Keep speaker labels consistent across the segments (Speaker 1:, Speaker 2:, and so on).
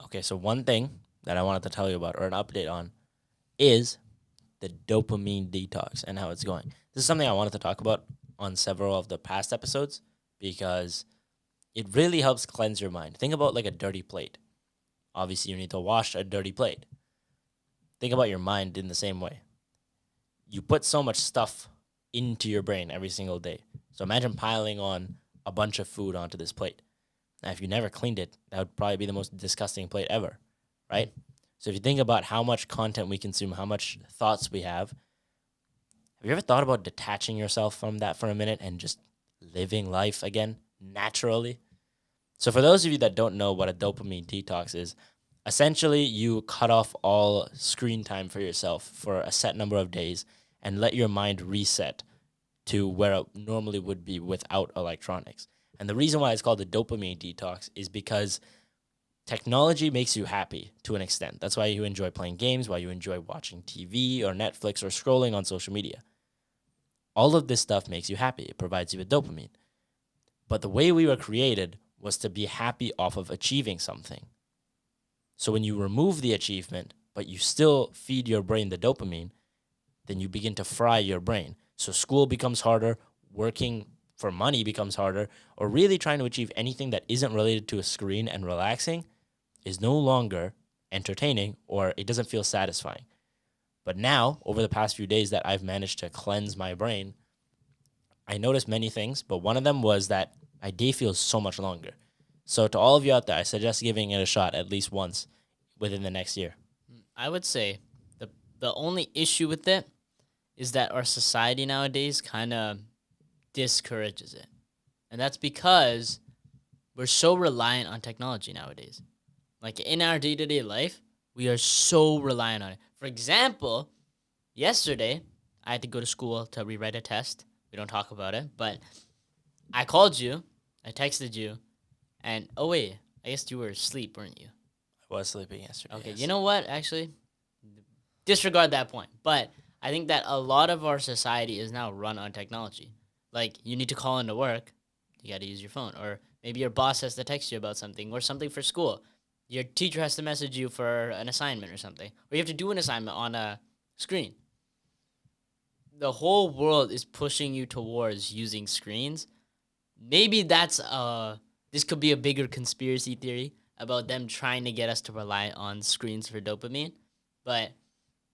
Speaker 1: Okay, so one thing that I wanted to tell you about or an update on is the dopamine detox and how it's going. This is something I wanted to talk about on several of the past episodes because it really helps cleanse your mind. Think about like a dirty plate. Obviously, you need to wash a dirty plate. Think about your mind in the same way. You put so much stuff into your brain every single day. So imagine piling on a bunch of food onto this plate. Now, if you never cleaned it, that would probably be the most disgusting plate ever, right? So if you think about how much content we consume, how much thoughts we have you ever thought about detaching yourself from that for a minute and just living life again naturally? So for those of you that don't know what a dopamine detox is, essentially you cut off all screen time for yourself for a set number of days and let your mind reset to where it normally would be without electronics. And the reason why it's called a dopamine detox is because technology makes you happy to an extent. That's why you enjoy playing games, why you enjoy watching TV or Netflix or scrolling on social media. All of this stuff makes you happy. It provides you with dopamine. But the way we were created was to be happy off of achieving something. So when you remove the achievement, but you still feed your brain the dopamine, then you begin to fry your brain. So school becomes harder, working for money becomes harder, or really trying to achieve anything that isn't related to a screen and relaxing is no longer entertaining or it doesn't feel satisfying. But now, over the past few days that I've managed to cleanse my brain, I noticed many things, but one of them was that my day feels so much longer. So to all of you out there, I suggest giving it a shot at least once within the next year.
Speaker 2: I would say the only issue with it is that our society nowadays kind of discourages it. And that's because we're so reliant on technology nowadays. Like in our day-to-day life, we are so reliant on it. For example, yesterday, I had to go to school to rewrite a test. We don't talk about it, but I called you, I texted you, and oh wait, I guess you were asleep, weren't you?
Speaker 1: I was sleeping yesterday.
Speaker 2: Okay,
Speaker 1: yes.
Speaker 2: you know what? Actually, disregard that point. But I think that a lot of our society is now run on technology. Like you need to call into work, you got to use your phone, or maybe your boss has to text you about something or something for school. Your teacher has to message you for an assignment or something, or you have to do an assignment on a screen. The whole world is pushing you towards using screens. Maybe this could be a bigger conspiracy theory about them trying to get us to rely on screens for dopamine. But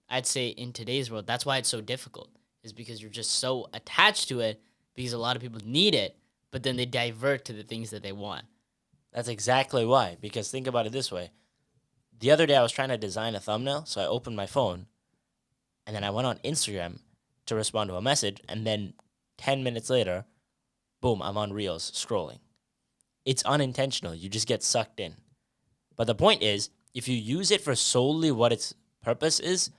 Speaker 2: I'd say in today's world, that's why it's so difficult, is because you're just so attached to it because a lot of people need it, but then they divert to the things that they want.
Speaker 1: That's exactly why. Because think about it this way. The other day I was trying to design a thumbnail, so I opened my phone and then I went on Instagram to respond to a message, and then 10 minutes later, boom, I'm on Reels scrolling. It's unintentional. You just get sucked in. But the point is, if you use it for solely what its purpose is,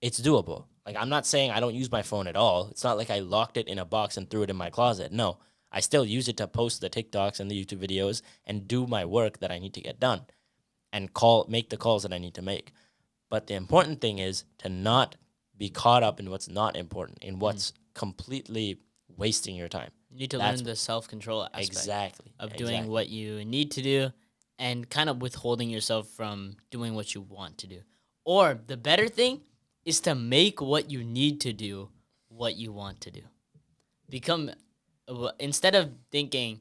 Speaker 1: it's doable. Like, I'm not saying I don't use my phone at all. It's not like I locked it in a box and threw it in my closet. No, I still use it to post the TikToks and the YouTube videos and do my work that I need to get done and make the calls that I need to make. But the important thing is to not be caught up in what's not important, in what's completely wasting your time.
Speaker 2: You need to
Speaker 1: That's
Speaker 2: learn the self-control aspect
Speaker 1: exactly
Speaker 2: of doing what you need to do and kind of withholding yourself from doing what you want to do. Or the better thing is to make what you need to do what you want to do. Instead of thinking,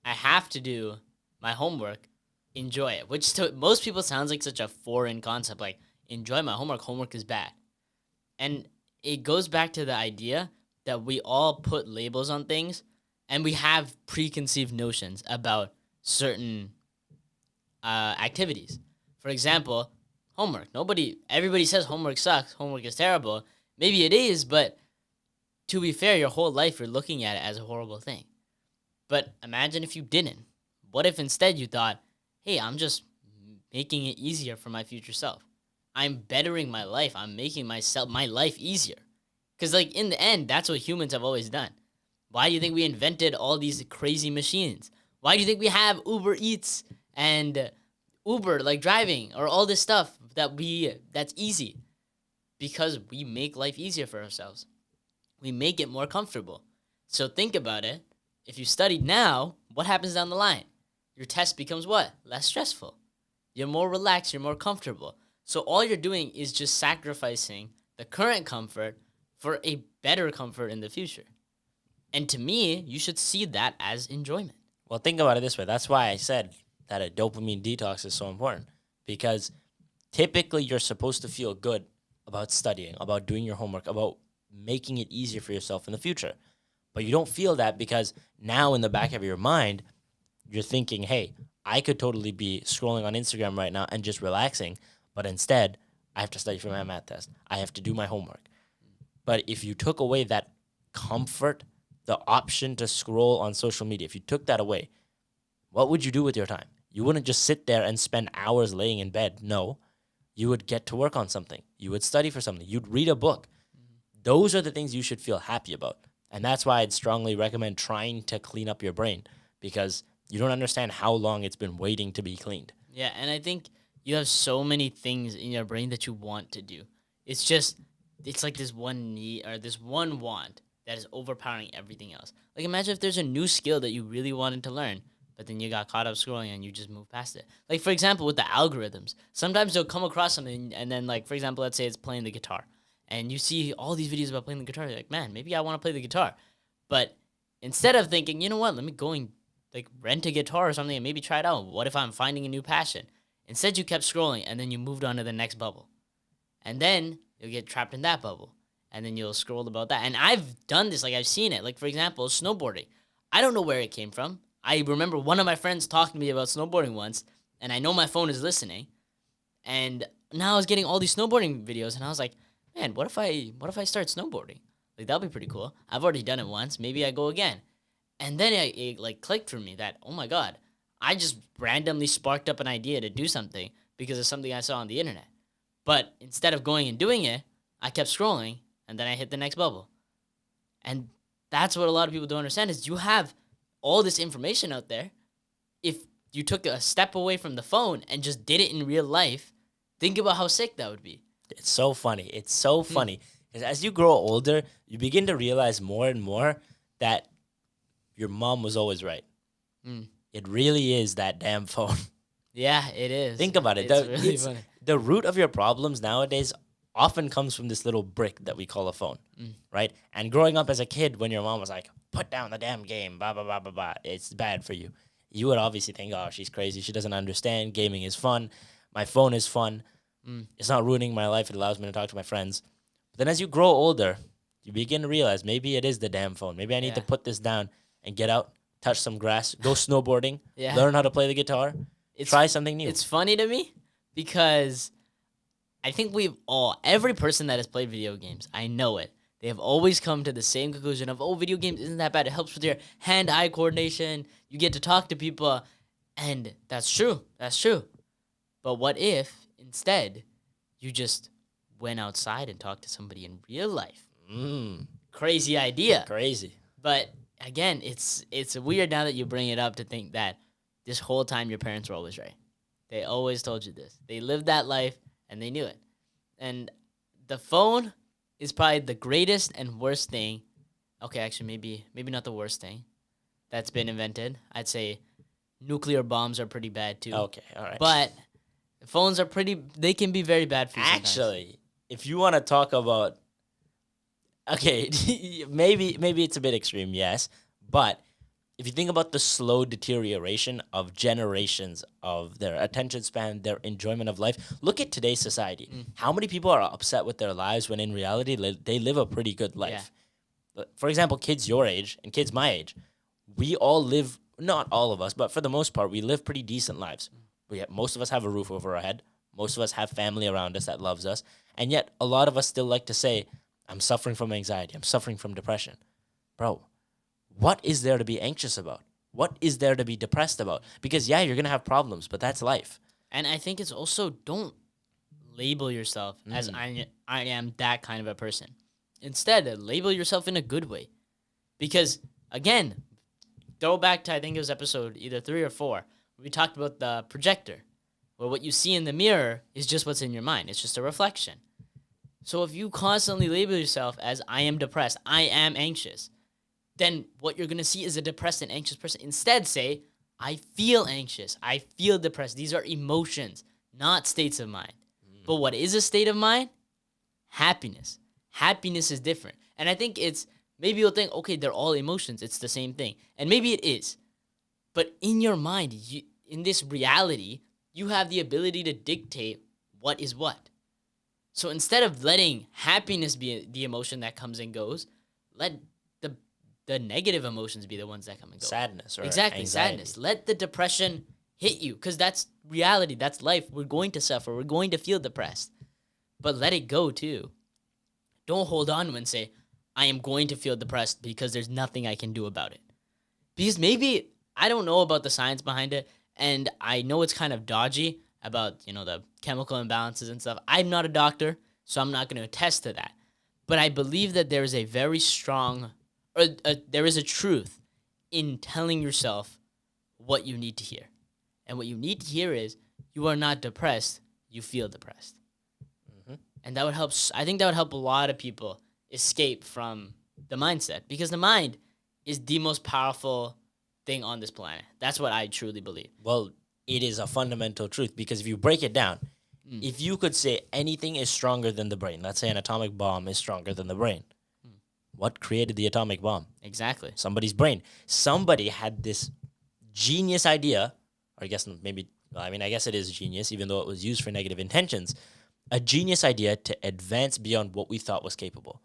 Speaker 2: I have to do my homework, enjoy it, which to most people sounds like such a foreign concept. Like, enjoy my homework. Homework is bad. And it goes back to the idea that we all put labels on things and we have preconceived notions about certain activities. For example, homework. Everybody says homework sucks, homework is terrible. Maybe it is, but to be fair, your whole life you're looking at it as a horrible thing. But imagine if you didn't. What if instead you thought, hey, I'm just making it easier for my future self? I'm bettering my life. I'm making my life easier. Because, like, in the end, that's what humans have always done. Why do you think we invented all these crazy machines? Why do you think we have Uber Eats and Uber, like driving, or all this stuff that's easy? Because we make life easier for ourselves. We make it more comfortable. So think about it. If you studied now, what happens down the line? Your test becomes what? Less stressful. you're more relaxed, you're more comfortable. So all you're doing is just sacrificing the current comfort for a better comfort in the future. And to me, you should see that as enjoyment.
Speaker 1: Well, think about it this way. That's why I said that a dopamine detox is so important, because typically you're supposed to feel good about studying, about doing your homework, about making it easier for yourself in the future. But you don't feel that because now in the back of your mind, you're thinking, hey, I could totally be scrolling on Instagram right now and just relaxing, but instead, I have to study for my math test. I have to do my homework. But if you took away that comfort, the option to scroll on social media, if you took that away, what would you do with your time? You wouldn't just sit there and spend hours laying in bed. No, you would get to work on something. You would study for something. You'd read a book. Those are the things you should feel happy about. And that's why I'd strongly recommend trying to clean up your brain, because you don't understand how long it's been waiting to be cleaned.
Speaker 2: Yeah, and I think you have so many things in your brain that you want to do. It's just, it's like this one need or this one want that is overpowering everything else. Like imagine if there's a new skill that you really wanted to learn, but then you got caught up scrolling and you just moved past it. Like for example, with the algorithms, sometimes you'll come across something and then like, for example, let's say it's playing the guitar and you see all these videos about playing the guitar. You're like, man, maybe I want to play the guitar. But instead of thinking, you know what, let me go and like rent a guitar or something and maybe try it out. What if I'm finding a new passion? Instead, you kept scrolling and then you moved on to the next bubble. And then you'll get trapped in that bubble. And then you'll scroll about that. And I've done this, like I've seen it. Like for example, snowboarding. I don't know where it came from. I remember one of my friends talking to me about snowboarding once, and I know my phone is listening. And now I was getting all these snowboarding videos, and I was like, man, what if I start snowboarding? Like that'd be pretty cool. I've already done it once. Maybe I go again. And then it like clicked for me that, oh my God, I just randomly sparked up an idea to do something because of something I saw on the internet. But instead of going and doing it, I kept scrolling and then I hit the next bubble. And that's what a lot of people don't understand is you have all this information out there. If you took a step away from the phone and just did it in real life, think about how sick that would be.
Speaker 1: It's so funny. It's so funny. Because as you grow older, you begin to realize more and more that your mom was always right.
Speaker 2: Mm.
Speaker 1: It really is that damn phone.
Speaker 2: Yeah, it is.
Speaker 1: Think about it.
Speaker 2: It's really funny.
Speaker 1: The root of your problems nowadays often comes from this little brick that we call a phone, right? And growing up as a kid, when your mom was like, put down the damn game, blah, blah, blah, blah, blah, it's bad for you. You would obviously think, oh, she's crazy. She doesn't understand. Gaming is fun. My phone is fun. It's not ruining my life. It allows me to talk to my friends. But then as you grow older, you begin to realize maybe it is the damn phone. Maybe I need to put this down and get out, touch some grass, go snowboarding, learn how to play the guitar, try something new.
Speaker 2: It's funny to me because I think every person that has played video games, I know it. They have always come to the same conclusion of, oh, video games isn't that bad. It helps with your hand-eye coordination. You get to talk to people. And that's true. That's true. But what if, instead, you just went outside and talked to somebody in real life? Crazy idea.
Speaker 1: Crazy.
Speaker 2: But, again, it's weird now that you bring it up to think that this whole time your parents were always right. They always told you this. They lived that life, and they knew it. And the phone is probably the greatest and worst thing. Okay, actually, maybe not the worst thing that's been invented. I'd say nuclear bombs are pretty bad too.
Speaker 1: Okay, all right.
Speaker 2: But phones are they can be very bad for you sometimes.
Speaker 1: Actually, if you want to talk about, okay, maybe it's a bit extreme, yes, but if you think about the slow deterioration of generations of their attention span, their enjoyment of life, look at today's society. How many people are upset with their lives when in reality they live a pretty good life? For example, kids your age and kids my age, we all live, not all of us, but for the most part, we live pretty decent lives. Most of us have a roof over our head. Most of us have family around us that loves us. And yet, a lot of us still like to say, I'm suffering from anxiety. I'm suffering from depression. Bro, what is there to be anxious about? What is there to be depressed about? Because, yeah, you're going to have problems, but that's life.
Speaker 2: And I think it's also, don't label yourself as I am that kind of a person. Instead, label yourself in a good way. Because, again, throw back to, I think it was episode either 3 or 4, we talked about the projector, where what you see in the mirror is just what's in your mind. It's just a reflection. So if you constantly label yourself as I am depressed, I am anxious, then what you're going to see is a depressed and anxious person. Instead, say, I feel anxious. I feel depressed. These are emotions. not states of mind. But what is a state of mind? Happiness. Happiness is different. And I think it's, maybe you'll think, okay, they're all emotions. It's the same thing. And maybe it is. But in your mind, in this reality, you have the ability to dictate what is what. So instead of letting happiness be the emotion that comes and goes, let the negative emotions be the ones that come and go.
Speaker 1: Sadness or
Speaker 2: Exactly,
Speaker 1: anxiety.
Speaker 2: sadness. Let the depression hit you, because that's reality. That's life. We're going to suffer. We're going to feel depressed. But let it go too. Don't hold on to it and say, I am going to feel depressed because there's nothing I can do about it. Because maybe, I don't know about the science behind it, and I know it's kind of dodgy about, the chemical imbalances and stuff. I'm not a doctor, so I'm not going to attest to that. But I believe that there is a very strong, there is a truth in telling yourself what you need to hear. And what you need to hear is, you are not depressed, you feel depressed. And that would help, I think that would help a lot of people escape from the mindset, because the mind is the most powerful thing on this planet. That's what I truly believe.
Speaker 1: Well, it is a fundamental truth, because if you break it down, if you could say anything is stronger than the brain, let's say an atomic bomb is stronger than the brain, what created the atomic bomb?
Speaker 2: Exactly.
Speaker 1: Somebody's brain. Somebody had this genius idea, or I guess maybe, I guess it is genius, even though it was used for negative intentions, a genius idea to advance beyond what we thought was capable,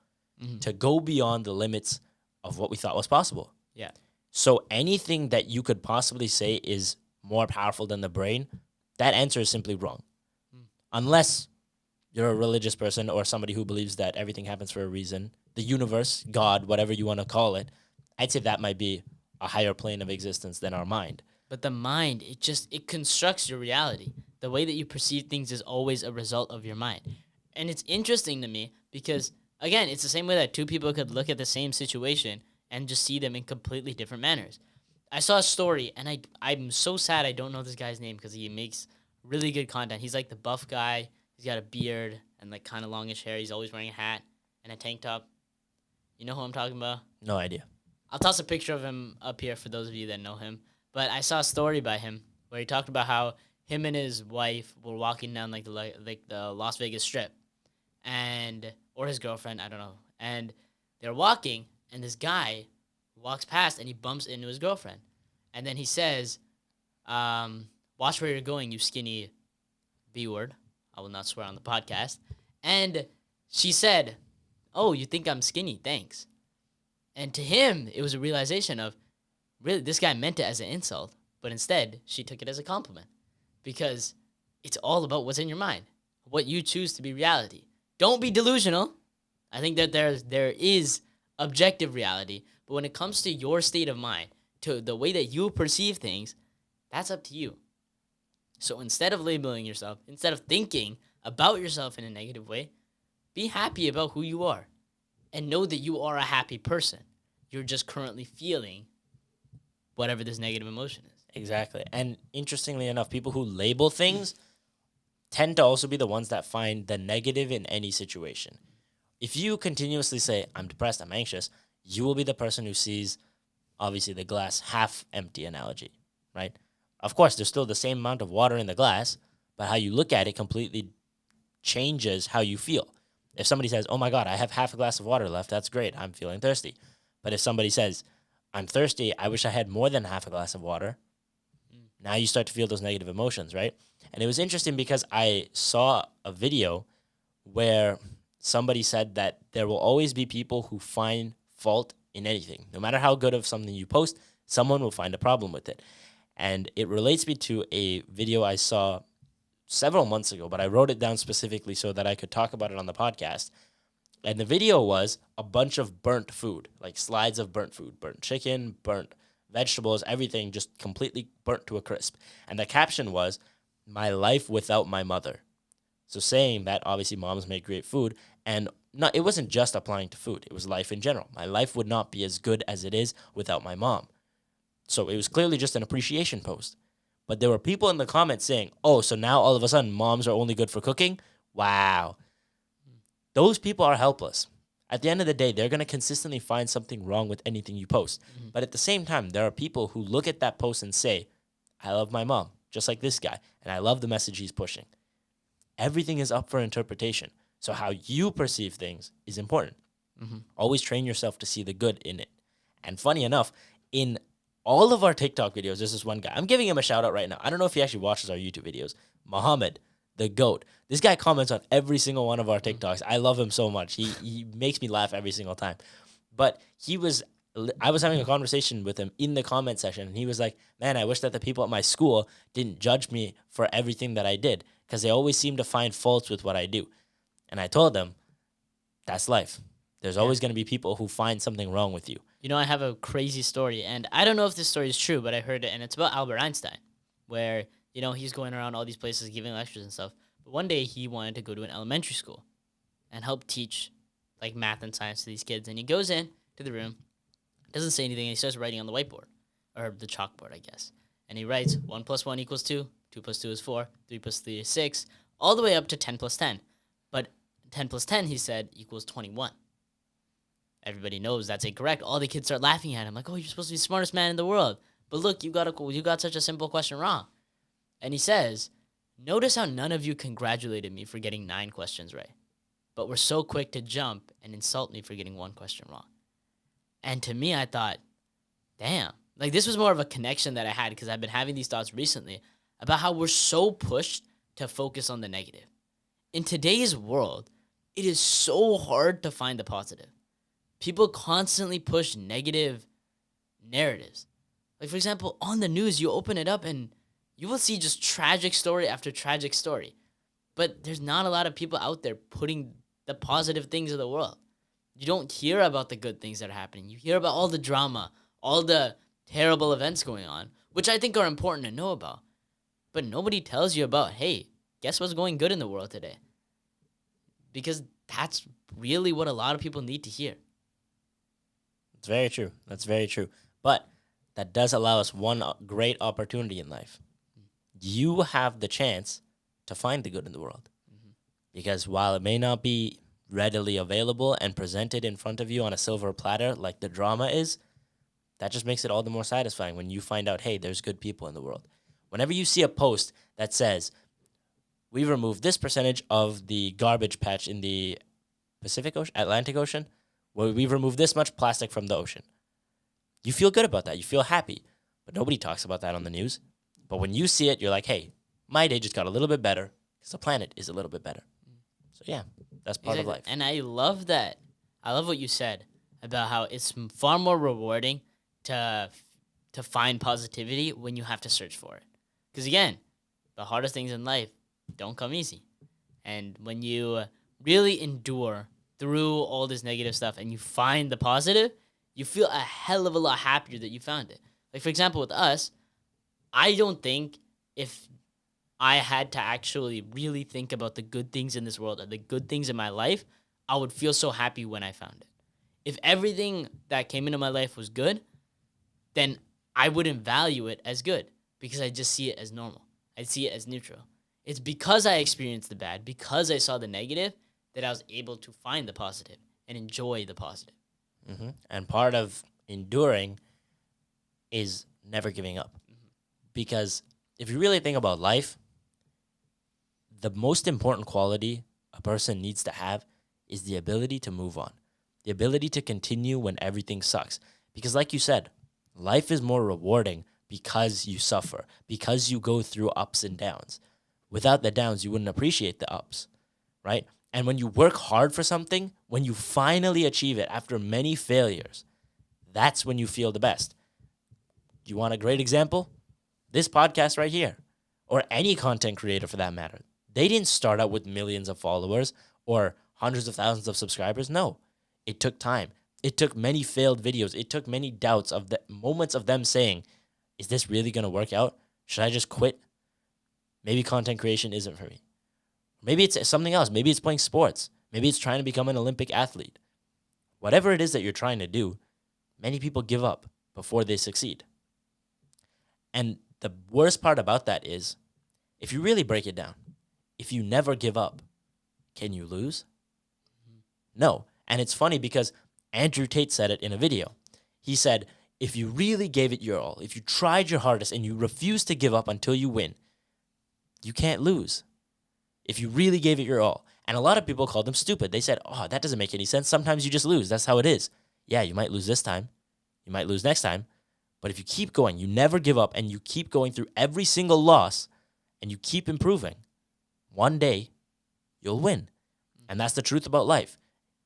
Speaker 1: to go beyond the limits of what we thought was possible.
Speaker 2: Yeah.
Speaker 1: So anything that you could possibly say is more powerful than the brain, that answer is simply wrong. Unless you're a religious person or somebody who believes that everything happens for a reason, the universe, God, whatever you want to call it, I'd say that might be a higher plane of existence than our mind.
Speaker 2: But the mind, it constructs your reality. The way that you perceive things is always a result of your mind. And it's interesting to me because, again, it's the same way that two people could look at the same situation and just see them in completely different manners. I saw a story, and I'm so sad I don't know this guy's name because he makes really good content. He's like the buff guy. He's got a beard and like kind of longish hair. He's always wearing a hat and a tank top. You know who I'm talking about?
Speaker 1: No idea.
Speaker 2: I'll toss a picture of him up here for those of you that know him. But I saw a story by him where he talked about how him and his wife were walking down like the Las Vegas Strip, or his girlfriend, I don't know. And they're walking, and this guy walks past, and he bumps into his girlfriend, and then he says, "Watch where you're going, you skinny B-word." I will not swear on the podcast. And she said, "Oh, you think I'm skinny? Thanks." And to him, it was a realization of, really, this guy meant it as an insult, but instead, she took it as a compliment. Because it's all about what's in your mind, what you choose to be reality. Don't be delusional. I think that there is objective reality, but when it comes to your state of mind, to the way that you perceive things, that's up to you. So instead of labeling yourself, instead of thinking about yourself in a negative way, be happy about who you are and know that you are a happy person. You're just currently feeling whatever this negative emotion is.
Speaker 1: Exactly. And interestingly enough, people who label things tend to also be the ones that find the negative in any situation. If you continuously say, I'm depressed, I'm anxious, you will be the person who sees, obviously, the glass half empty analogy, right? Of course, there's still the same amount of water in the glass, but how you look at it completely changes how you feel. If somebody says, oh my God, I have half a glass of water left, that's great, I'm feeling thirsty. But if somebody says, I'm thirsty, I wish I had more than half a glass of water, now you start to feel those negative emotions, right? And it was interesting because I saw a video where somebody said that there will always be people who find fault in anything. No matter how good of something you post, someone will find a problem with it. And it relates me to a video I saw several months ago, but I wrote it down specifically so that I could talk about it on the podcast. And the video was a bunch of burnt food, like slides of burnt food, burnt chicken, burnt vegetables, everything just completely burnt to a crisp. And the caption was, "My life without my mother." So saying that obviously moms make great food, and it wasn't just applying to food, it was life in general. My life would not be as good as it is without my mom. So it was clearly just an appreciation post. But there were people in the comments saying, oh, so now all of a sudden moms are only good for cooking? Wow. Those people are helpless. At the end of the day, they're going to consistently find something wrong with anything you post. But at the same time, there are people who look at that post and say, I love my mom, just like this guy, and I love the message he's pushing. everything is up for interpretation. So how you perceive things is important. Always train yourself to see the good in it. And funny enough, in all of our TikTok videos, there's this one guy. I'm giving him a shout out right now. I don't know if he actually watches our YouTube videos. Muhammad, the GOAT. This guy comments on every single one of our TikToks. I love him so much. He makes me laugh every single time. But I was having a conversation with him in the comment section, and he was like, man, I wish that the people at my school didn't judge me for everything that I did, because they always seem to find faults with what I do. And I told them, that's life. There's always going to be people who find something wrong with you.
Speaker 2: You know, I have a crazy story, and I don't know if this story is true, but I heard it, and it's about Albert Einstein, where, you know, he's going around all these places giving lectures and stuff. But one day he wanted to go to an elementary school and help teach, like, math and science to these kids. And he goes in to the room, doesn't say anything, and he starts writing on the whiteboard, or the chalkboard, I guess. And he writes 1 + 1 = 2, 2 + 2 is 4, 3 + 3 is 6, all the way up to 10 + 10. But 10 + 10, he said, equals 21. Everybody knows that's incorrect. All the kids start laughing at him, like, oh, you're supposed to be the smartest man in the world. But look, you got such a simple question wrong. And he says, notice how none of you congratulated me for getting 9 questions right, but were so quick to jump and insult me for getting 1 question wrong. And to me, I thought, damn. Like, this was more of a connection that I had, because I've been having these thoughts recently about how we're so pushed to focus on the negative. In today's world, it is so hard to find the positive. People constantly push negative narratives. Like, for example, on the news, you open it up and you will see just tragic story after tragic story. But there's not a lot of people out there putting the positive things of the world. You don't hear about the good things that are happening. You hear about all the drama, all the terrible events going on, which I think are important to know about. But nobody tells you about, hey, guess what's going good in the world today? Because that's really what a lot of people need to hear.
Speaker 1: It's very true. That's very true. But that does allow us one great opportunity in life. You have the chance to find the good in the world. Because while it may not be readily available and presented in front of you on a silver platter like the drama is, that just makes it all the more satisfying when you find out, hey, there's good people in the world. Whenever you see a post that says, we removed this percentage of the garbage patch in the Pacific Ocean, Atlantic Ocean, where we've removed this much plastic from the ocean, you feel good about that. You feel happy. But nobody talks about that on the news. But when you see it, you're like, hey, my day just got a little bit better because the planet is a little bit better. So yeah, that's part of life.
Speaker 2: And I love that. I love what you said about how it's far more rewarding to find positivity when you have to search for it. Because again, the hardest things in life don't come easy. And when you really endure through all this negative stuff and you find the positive, you feel a hell of a lot happier that you found it. Like, for example, with us, I don't think if I had to actually really think about the good things in this world or the good things in my life, I would feel so happy when I found it. If everything that came into my life was good, then I wouldn't value it as good because I just see it as normal. I'd see it as neutral. It's because I experienced the bad, because I saw the negative, that I was able to find the positive and enjoy the positive.
Speaker 1: And part of enduring is never giving up. Because if you really think about life, the most important quality a person needs to have is the ability to move on, the ability to continue when everything sucks. Because like you said, life is more rewarding because you suffer, because you go through ups and downs. Without the downs, you wouldn't appreciate the ups, right? And when you work hard for something, when you finally achieve it after many failures, that's when you feel the best. You want a great example? This podcast right here, or any content creator for that matter. They didn't start out with millions of followers or hundreds of thousands of subscribers. No, it took time. It took many failed videos. It took many doubts of the moments of them saying, is this really going to work out? Should I just quit? Maybe content creation isn't for me. Maybe it's something else. Maybe it's playing sports. Maybe it's trying to become an Olympic athlete. Whatever it is that you're trying to do, many people give up before they succeed. And the worst part about that is, if you really break it down, if you never give up, can you lose? No. And it's funny because Andrew Tate said it in a video. He said, if you really gave it your all, if you tried your hardest and you refuse to give up until you win, you can't lose. if you really gave it your all. And a lot of people called them stupid. They said, oh, that doesn't make any sense. Sometimes you just lose. That's how it is. Yeah, you might lose this time. You might lose next time. But if you keep going, you never give up, and you keep going through every single loss, and you keep improving, one day you'll win. And that's the truth about life.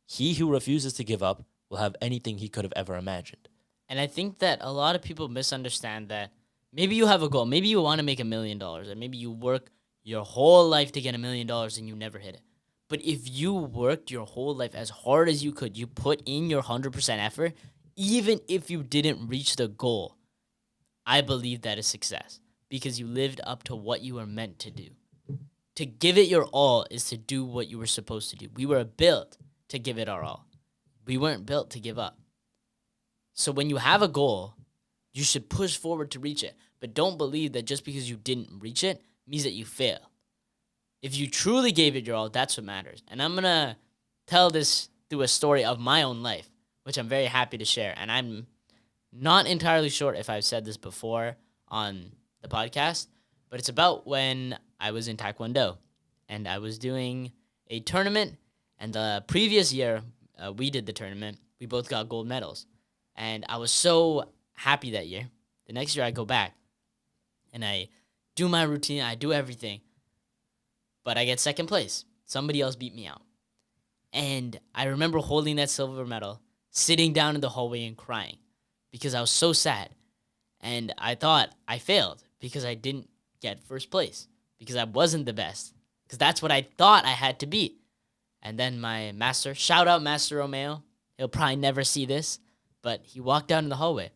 Speaker 1: He who refuses to give up will have anything he could have ever imagined.
Speaker 2: And I think that a lot of people misunderstand that maybe you have a goal. Maybe you want to make $1 million, and maybe you work your whole life to get $1 million and you never hit it. But if you worked your whole life as hard as you could, you put in your 100% effort, even if you didn't reach the goal, I believe that is success because you lived up to what you were meant to do. To give it your all is to do what you were supposed to do. We were built to give it our all. We weren't built to give up. So when you have a goal, you should push forward to reach it. But don't believe that just because you didn't reach it means that you failed. If you truly gave it your all, that's what matters. And I'm going to tell this through a story of my own life, which I'm very happy to share. And I'm not entirely sure if I've said this before on the podcast, but it's about when I was in Taekwondo and I was doing a tournament. And the previous year we did the tournament, we both got gold medals. And I was so happy that year. The next year I go back and I do my routine. I do everything. But I get second place. Somebody else beat me out. And I remember holding that silver medal, sitting down in the hallway and crying because I was so sad. And I thought I failed because I didn't get first place, because I wasn't the best, because that's what I thought I had to be. And then my master, shout out Master Romeo, he'll probably never see this, but he walked down in the hallway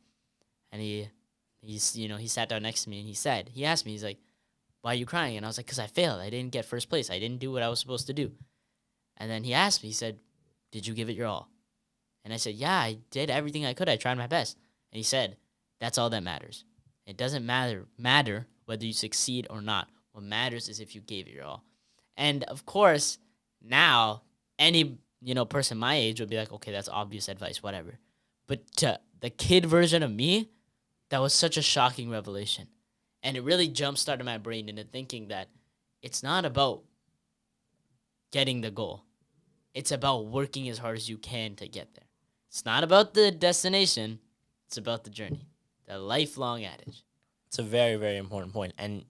Speaker 2: and he sat down next to me and he asked me, he's like, why are you crying? And I was like, because I failed. I didn't get first place. I didn't do what I was supposed to do. And then he asked me, he said, did you give it your all? And I said, yeah, I did everything I could. I tried my best. And he said, that's all that matters. It doesn't matter whether you succeed or not. What matters is if you gave it your all. And of course, now any person my age would be like, okay, that's obvious advice, whatever. But to the kid version of me, that was such a shocking revelation. And it really jump-started my brain into thinking that it's not about getting the goal. It's about working as hard as you can to get there. It's not about the destination. It's about the journey. The lifelong adage.
Speaker 1: It's a very, very important point. And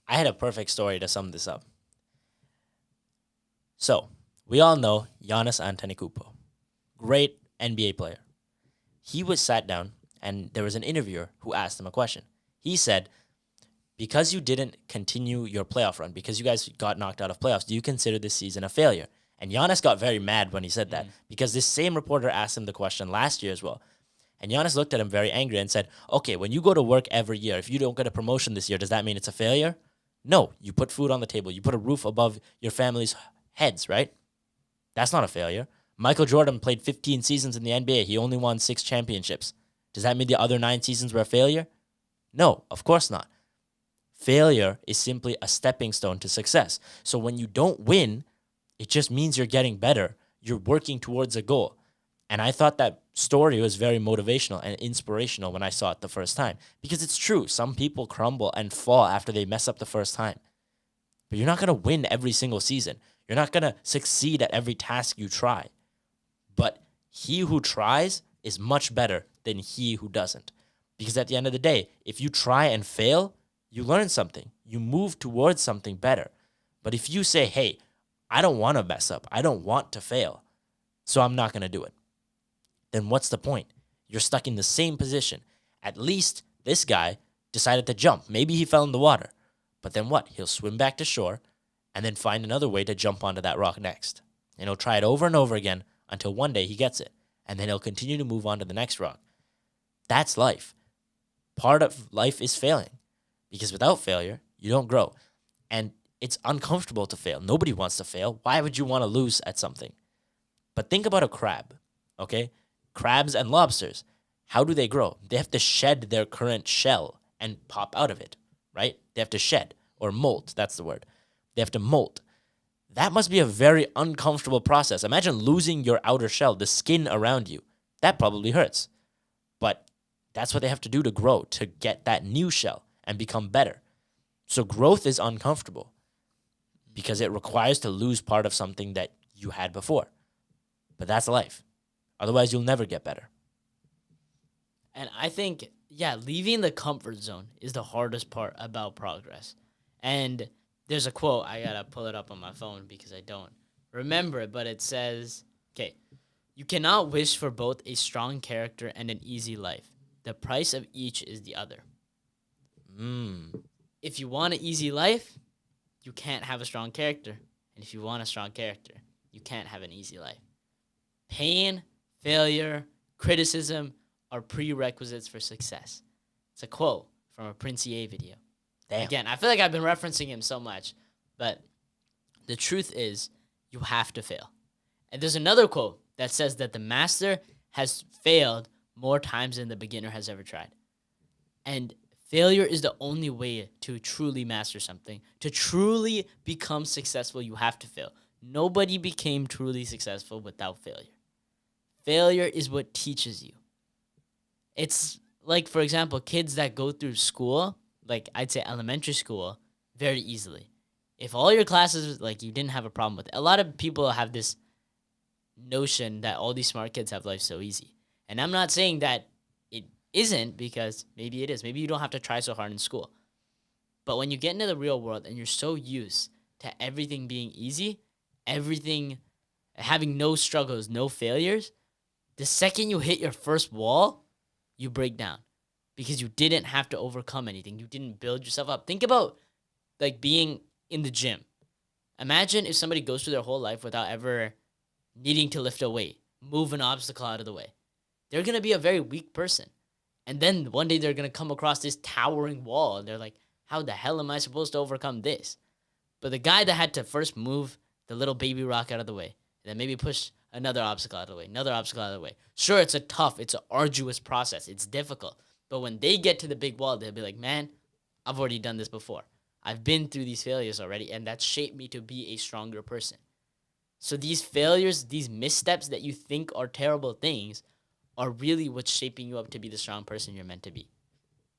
Speaker 1: I had a perfect story to sum this up. So, we all know Giannis Antetokounmpo. Great NBA player. He was sat down, and there was an interviewer who asked him a question. He said, because you didn't continue your playoff run, because you guys got knocked out of playoffs, do you consider this season a failure? And Giannis got very mad when he said that, because this same reporter asked him the question last year as well. And Giannis looked at him very angry and said, okay, when you go to work every year, if you don't get a promotion this year, does that mean it's a failure? No, you put food on the table. You put a roof above your family's heads, right? That's not a failure. Michael Jordan played 15 seasons in the NBA. He only won 6 championships. Does that mean the other 9 seasons were a failure? No, of course not. Failure is simply a stepping stone to success. So when you don't win, it just means you're getting better. You're working towards a goal. And I thought that story was very motivational and inspirational when I saw it the first time. Because it's true. Some people crumble and fall after they mess up the first time. But you're not going to win every single season. You're not going to succeed at every task you try. But he who tries is much better than he who doesn't. Because at the end of the day, if you try and fail, you learn something. You move towards something better. But if you say, hey, I don't want to mess up. I don't want to fail. So I'm not going to do it. Then what's the point? You're stuck in the same position. At least this guy decided to jump. Maybe he fell in the water. But then what? He'll swim back to shore and then find another way to jump onto that rock next. And he'll try it over and over again until one day he gets it. And then he'll continue to move on to the next rock. That's life. Part of life is failing. Because without failure, you don't grow. And it's uncomfortable to fail. Nobody wants to fail. Why would you want to lose at something? But think about a crab, okay? Crabs and lobsters, how do they grow? They have to shed their current shell and pop out of it, right? They have to shed, or molt, that's the word. They have to molt. That must be a very uncomfortable process. Imagine losing your outer shell, the skin around you. That probably hurts. But that's what they have to do to grow, to get that new shell and become better. So growth is uncomfortable. because it requires to lose part of something that you had before. But that's life. Otherwise, you'll never get better.
Speaker 2: And I think, yeah, leaving the comfort zone is the hardest part about progress. And there's a quote, I gotta pull it up on my phone because I don't remember it, but it says, okay, you cannot wish for both a strong character and an easy life. The price of each is the other. If you want an easy life, you can't have a strong character. And if you want a strong character, you can't have an easy life. Pain, failure, criticism are prerequisites for success. It's a quote from a Prince EA video.
Speaker 1: Damn.
Speaker 2: Again, I feel like I've been referencing him so much, but the truth is you have to fail. And there's another quote that says that the master has failed more times than the beginner has ever tried. And failure is the only way to truly master something. To truly become successful, you have to fail. Nobody became truly successful without failure. Failure is what teaches you. It's like, for example, kids that go through school, like I'd say elementary school, very easily. If all your classes, like you didn't have a problem with it. A lot of people have this notion that all these smart kids have life so easy. And I'm not saying that it isn't, because maybe it is. Maybe you don't have to try so hard in school. But when you get into the real world and you're so used to everything being easy, everything having no struggles, no failures, the second you hit your first wall, you break down because you didn't have to overcome anything. You didn't build yourself up. Think about like being in the gym. Imagine if somebody goes through their whole life without ever needing to lift a weight, move an obstacle out of the way. They're going to be a very weak person. And then one day they're going to come across this towering wall and they're like, how the hell am I supposed to overcome this? But the guy that had to first move the little baby rock out of the way, and then maybe push another obstacle out of the way, another obstacle out of the way. Sure, it's an arduous process. It's difficult. But when they get to the big wall, they'll be like, man, I've already done this before. I've been through these failures already, and that shaped me to be a stronger person. So these failures, these missteps that you think are terrible things are really what's shaping you up to be the strong person you're meant to be.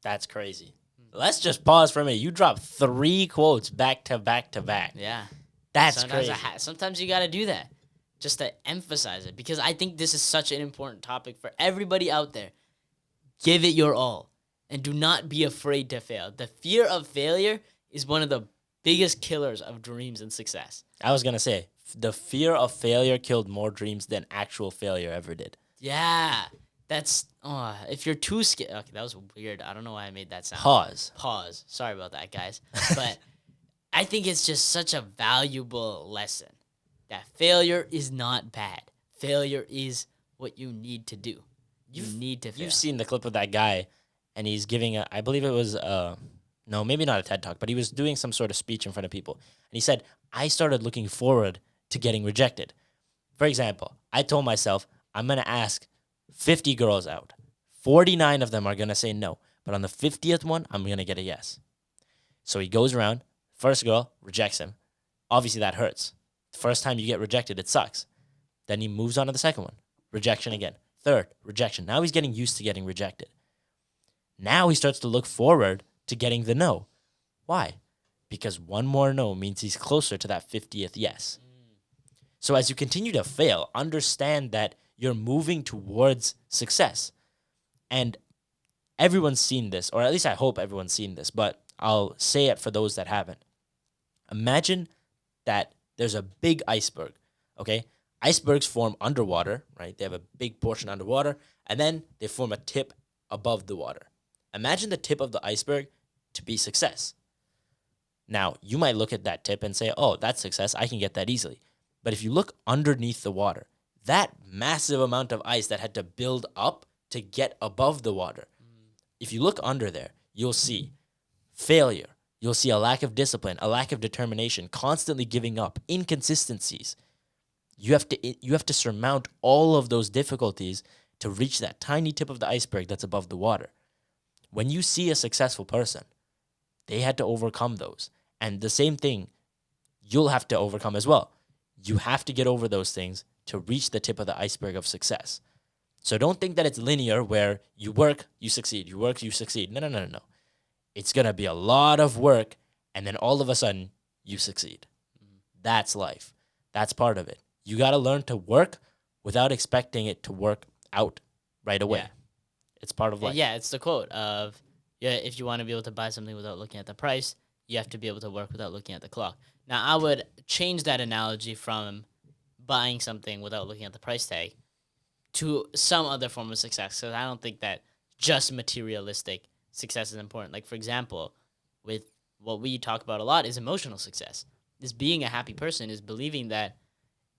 Speaker 1: That's crazy. Let's just pause for a minute. You dropped 3 quotes back to back to back.
Speaker 2: Yeah.
Speaker 1: That's
Speaker 2: sometimes
Speaker 1: crazy.
Speaker 2: Sometimes you got to do that just to emphasize it, because I think this is such an important topic for everybody out there. Give it your all and do not be afraid to fail. The fear of failure is one of the biggest killers of dreams and success.
Speaker 1: I was going to say, the fear of failure killed more dreams than actual failure ever did.
Speaker 2: Yeah. That's, if you're too scared. Okay, that was weird. I don't know why I made that sound.
Speaker 1: Pause.
Speaker 2: Sorry about that, guys. But I think it's just such a valuable lesson that failure is not bad. Failure is what you need to do. You need to fail.
Speaker 1: You've seen the clip of that guy, and he's giving I believe it was, no, maybe not a TED Talk, but he was doing some sort of speech in front of people. And he said, I started looking forward to getting rejected. For example, I told myself, I'm going to ask 50 girls out. 49 of them are going to say no. But on the 50th one, I'm going to get a yes. So he goes around. First girl rejects him. Obviously, that hurts. The first time you get rejected, it sucks. Then he moves on to the second one. Rejection again. Third, rejection. Now he's getting used to getting rejected. Now he starts to look forward to getting the no. Why? Because one more no means he's closer to that 50th yes. So as you continue to fail, understand that you're moving towards success. And everyone's seen this, or at least I hope everyone's seen this, but I'll say it for those that haven't. Imagine that there's a big iceberg, okay? Icebergs form underwater, right? They have a big portion underwater, and then they form a tip above the water. Imagine the tip of the iceberg to be success. Now, you might look at that tip and say, oh, that's success. I can get that easily. But if you look underneath the water, that massive amount of ice that had to build up to get above the water, if you look under there, you'll see failure. You'll see a lack of discipline, a lack of determination, constantly giving up, inconsistencies. You have to surmount all of those difficulties to reach that tiny tip of the iceberg that's above the water. When you see a successful person, they had to overcome those. And the same thing you'll have to overcome as well. You have to get over those things to reach the tip of the iceberg of success. So don't think that it's linear where you work, you succeed, you work, you succeed. No. It's going to be a lot of work, and then all of a sudden, you succeed. That's life. That's part of it. You got to learn to work without expecting it to work out right away.
Speaker 2: Yeah.
Speaker 1: It's part of life.
Speaker 2: Yeah, it's the quote of, yeah, if you want to be able to buy something without looking at the price, you have to be able to work without looking at the clock. Now, I would change that analogy from buying something without looking at the price tag to some other form of success. Because I don't think that just materialistic success is important. Like, for example, with what we talk about a lot is emotional success. Is being a happy person, is believing that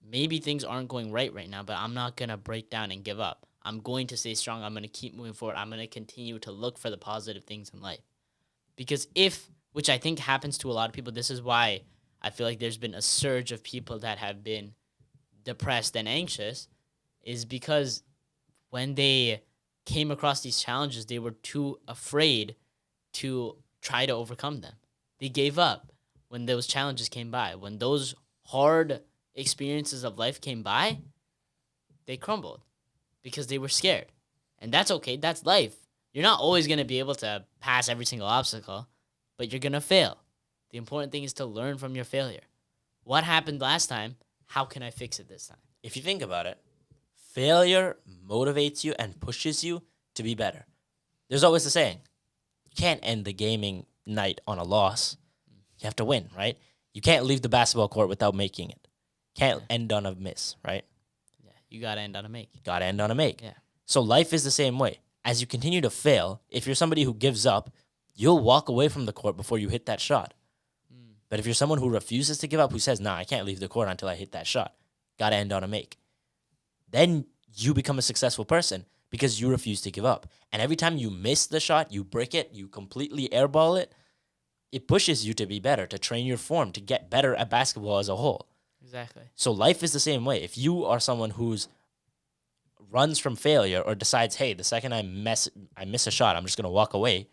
Speaker 2: maybe things aren't going right now, but I'm not going to break down and give up. I'm going to stay strong. I'm going to keep moving forward. I'm going to continue to look for the positive things in life. Because which I think happens to a lot of people, this is why I feel like there's been a surge of people that have been depressed and anxious, is because when they came across these challenges, they were too afraid to try to overcome them. They gave up when those challenges came by. When those hard experiences of life came by, they crumbled because they were scared. And that's okay. That's life. You're not always going to be able to pass every single obstacle, but you're going to fail. The important thing is to learn from your failure. What happened last time? How can I fix it this time?
Speaker 1: If you think about it, failure motivates you and pushes you to be better. There's always a saying, you can't end the gaming night on a loss. You have to win, right? You can't leave the basketball court without making it. Can't end on a miss, right?
Speaker 2: Yeah, you got to end on a make.
Speaker 1: Got to end on a make.
Speaker 2: Yeah.
Speaker 1: So life is the same way. As you continue to fail, if you're somebody who gives up, you'll walk away from the court before you hit that shot. But if you're someone who refuses to give up, who says, nah, I can't leave the court until I hit that shot, got to end on a make, then you become a successful person because you refuse to give up. And every time you miss the shot, you brick it, you completely airball it, it pushes you to be better, to train your form, to get better at basketball as a whole.
Speaker 2: Exactly.
Speaker 1: So life is the same way. If you are someone who's runs from failure or decides, hey, the second I miss a shot, I'm just going to walk away,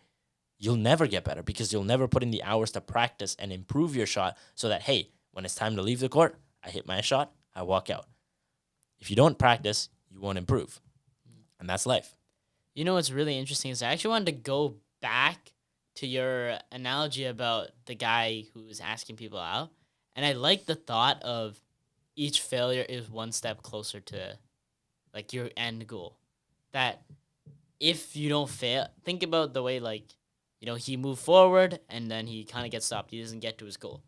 Speaker 1: you'll never get better because you'll never put in the hours to practice and improve your shot so that, hey, when it's time to leave the court, I hit my shot, I walk out. If you don't practice, you won't improve. And that's life.
Speaker 2: You know what's really interesting is I actually wanted to go back to your analogy about the guy who was asking people out. And I like the thought of each failure is one step closer to like your end goal. That if you don't fail, think about the way like, you know, he moved forward and then he kind of gets stopped. He doesn't get to his goal.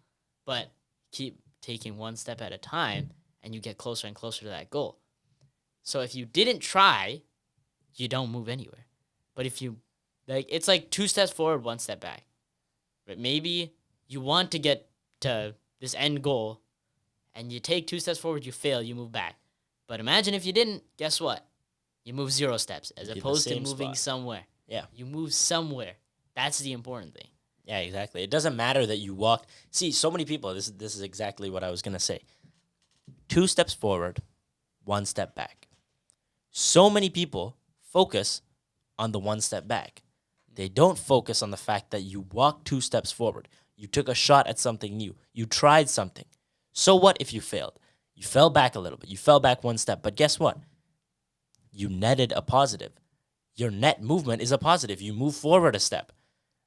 Speaker 2: But keep taking one step at a time and you get closer and closer to that goal. So if you didn't try, you don't move anywhere. But if you, like, it's like 2 steps forward, 1 step back. But maybe you want to get to this end goal and you take 2 steps forward, you fail, you move back. But imagine if you didn't, guess what? You move 0 steps as opposed to moving somewhere.
Speaker 1: Yeah.
Speaker 2: You move somewhere. That's the important thing.
Speaker 1: Yeah, exactly. It doesn't matter that you walked. See, so many people, this is exactly what I was going to say. 2 steps forward, 1 step back. So many people focus on the 1 step back. They don't focus on the fact that you walked 2 steps forward. You took a shot at something new. You tried something. So what if you failed? You fell back a little bit. You fell back 1 step. But guess what? You netted a positive. Your net movement is a positive. You move forward a step.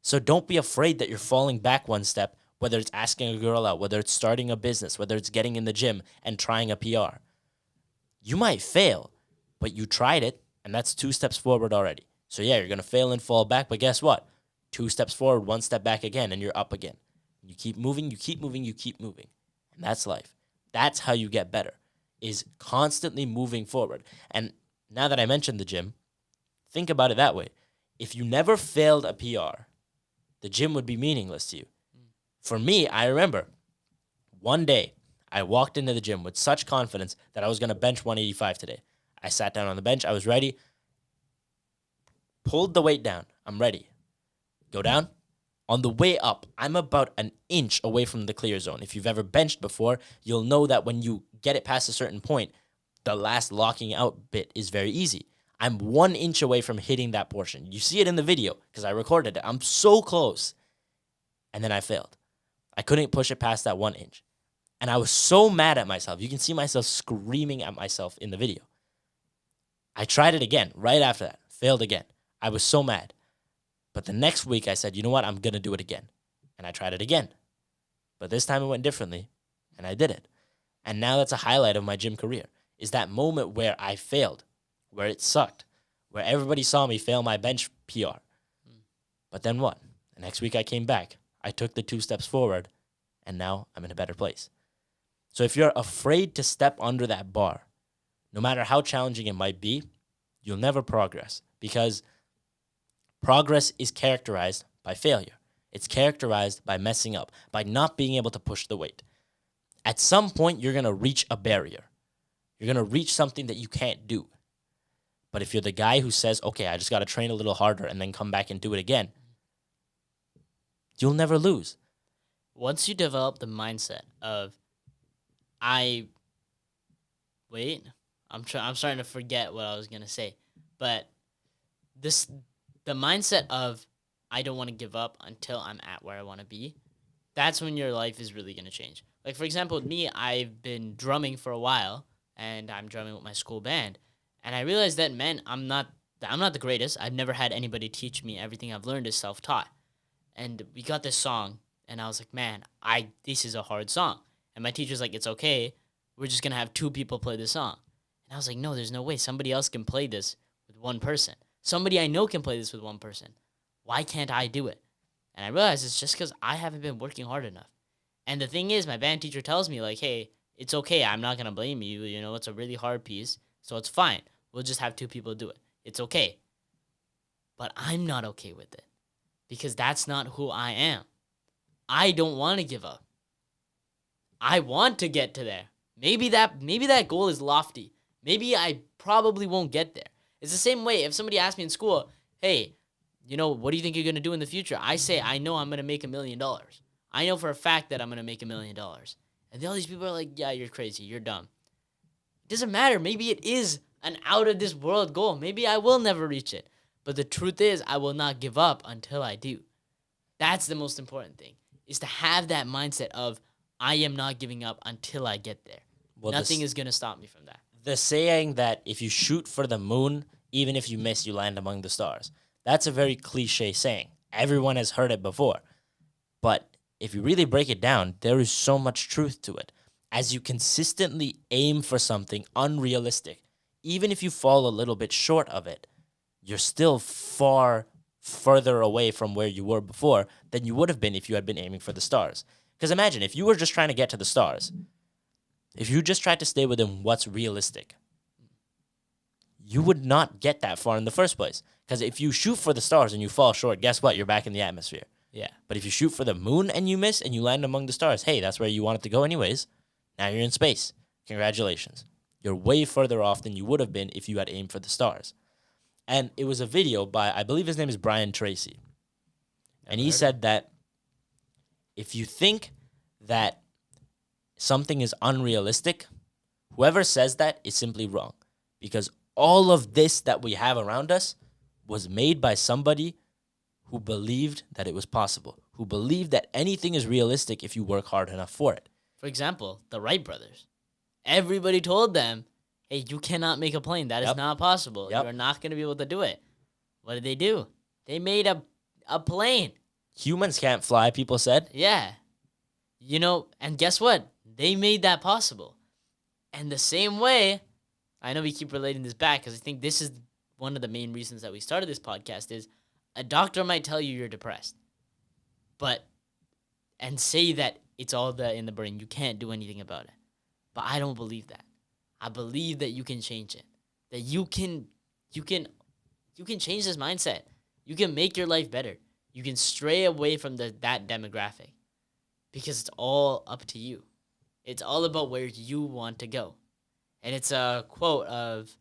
Speaker 1: So don't be afraid that you're falling back 1 step, whether it's asking a girl out, whether it's starting a business, whether it's getting in the gym and trying a PR. You might fail, but you tried it, and that's 2 steps forward already. So yeah, you're going to fail and fall back, but guess what? 2 steps forward, 1 step back again, and you're up again. You keep moving, you keep moving, you keep moving. And that's life. That's how you get better, is constantly moving forward. And now that I mentioned the gym, think about it that way. If you never failed a PR, the gym would be meaningless to you. For me, I remember one day I walked into the gym with such confidence that I was going to bench 185 today. I sat down on the bench. I was ready. Pulled the weight down. I'm ready. Go down. On the way up, I'm about an inch away from the clear zone. If you've ever benched before, you'll know that when you get it past a certain point, the last locking out bit is very easy. I'm 1 inch away from hitting that portion. You see it in the video because I recorded it. I'm so close. And then I failed. I couldn't push it past that 1 inch. And I was so mad at myself. You can see myself screaming at myself in the video. I tried it again right after that. Failed again. I was so mad. But the next week I said, you know what? I'm going to do it again. And I tried it again. But this time it went differently. And I did it. And now that's a highlight of my gym career, is that moment where I failed, where it sucked, where everybody saw me fail my bench PR. But then what? The next week I came back. I took the 2 steps forward, and now I'm in a better place. So if you're afraid to step under that bar, no matter how challenging it might be, you'll never progress, because progress is characterized by failure. It's characterized by messing up, by not being able to push the weight. At some point, you're going to reach a barrier. You're going to reach something that you can't do. But if you're the guy who says, okay, I just got to train a little harder and then come back and do it again, you'll never lose.
Speaker 2: Once you develop the mindset of, I'm starting to forget what I was going to say. But the mindset of, I don't want to give up until I'm at where I want to be, that's when your life is really going to change. Like, for example, with me, I've been drumming for a while, and I'm drumming with my school band. And I realized that, man, I'm not the greatest. I've never had anybody teach me. Everything I've learned is self-taught. And we got this song, and I was like, man, this is a hard song. And my teacher's like, it's okay. We're just going to have 2 people play this song. And I was like, no, there's no way. Somebody else can play this with 1 person. Somebody I know can play this with 1 person. Why can't I do it? And I realized it's just because I haven't been working hard enough. And the thing is, my band teacher tells me, like, hey, it's okay. I'm not going to blame you. You know, it's a really hard piece, so it's fine. We'll just have 2 people do it. It's okay. But I'm not okay with it, because that's not who I am. I don't want to give up. I want to get to there. Maybe that goal is lofty. Maybe I probably won't get there. It's the same way if somebody asks me in school, hey, what do you think you're going to do in the future? I say, I know I'm going to make $1 million. I know for a fact that I'm going to make $1 million. And all these people are like, yeah, you're crazy. You're dumb. It doesn't matter. Maybe it is an out of this world goal. Maybe I will never reach it. But the truth is, I will not give up until I do. That's the most important thing, is to have that mindset of, I am not giving up until I get there. Well, nothing is going to stop me from that.
Speaker 1: The saying that if you shoot for the moon, even if you miss, you land among the stars. That's a very cliche saying. Everyone has heard it before. But if you really break it down, there is so much truth to it. As you consistently aim for something unrealistic, even if you fall a little bit short of it, you're still far further away from where you were before than you would have been if you had been aiming for the stars. Because imagine, if you were just trying to get to the stars, if you just tried to stay within what's realistic, you would not get that far in the first place. Because if you shoot for the stars and you fall short, guess what? You're back in the atmosphere.
Speaker 2: Yeah.
Speaker 1: But if you shoot for the moon and you miss and you land among the stars, hey, that's where you wanted to go anyways. Now you're in space. Congratulations. You're way further off than you would have been if you had aimed for the stars. And it was a video by, I believe his name is Brian Tracy. And he said that if you think that something is unrealistic, whoever says that is simply wrong. Because all of this that we have around us was made by somebody who believed that it was possible, who believed that anything is realistic if you work hard enough for it.
Speaker 2: For example, the Wright brothers. Everybody told them, hey, you cannot make a plane. That is not possible. You're not going to be able to do it. What did they do? They made a plane.
Speaker 1: Humans can't fly, people said.
Speaker 2: Yeah. And guess what? They made that possible. And the same way, I know we keep relating this back because I think this is one of the main reasons that we started this podcast, is a doctor might tell you you're depressed, and say that it's all in the brain. You can't do anything about it. But I don't believe that. I believe that you can change it. That you can change this mindset. You can make your life better. You can stray away from that demographic, because it's all up to you. It's all about where you want to go. And it's a quote of,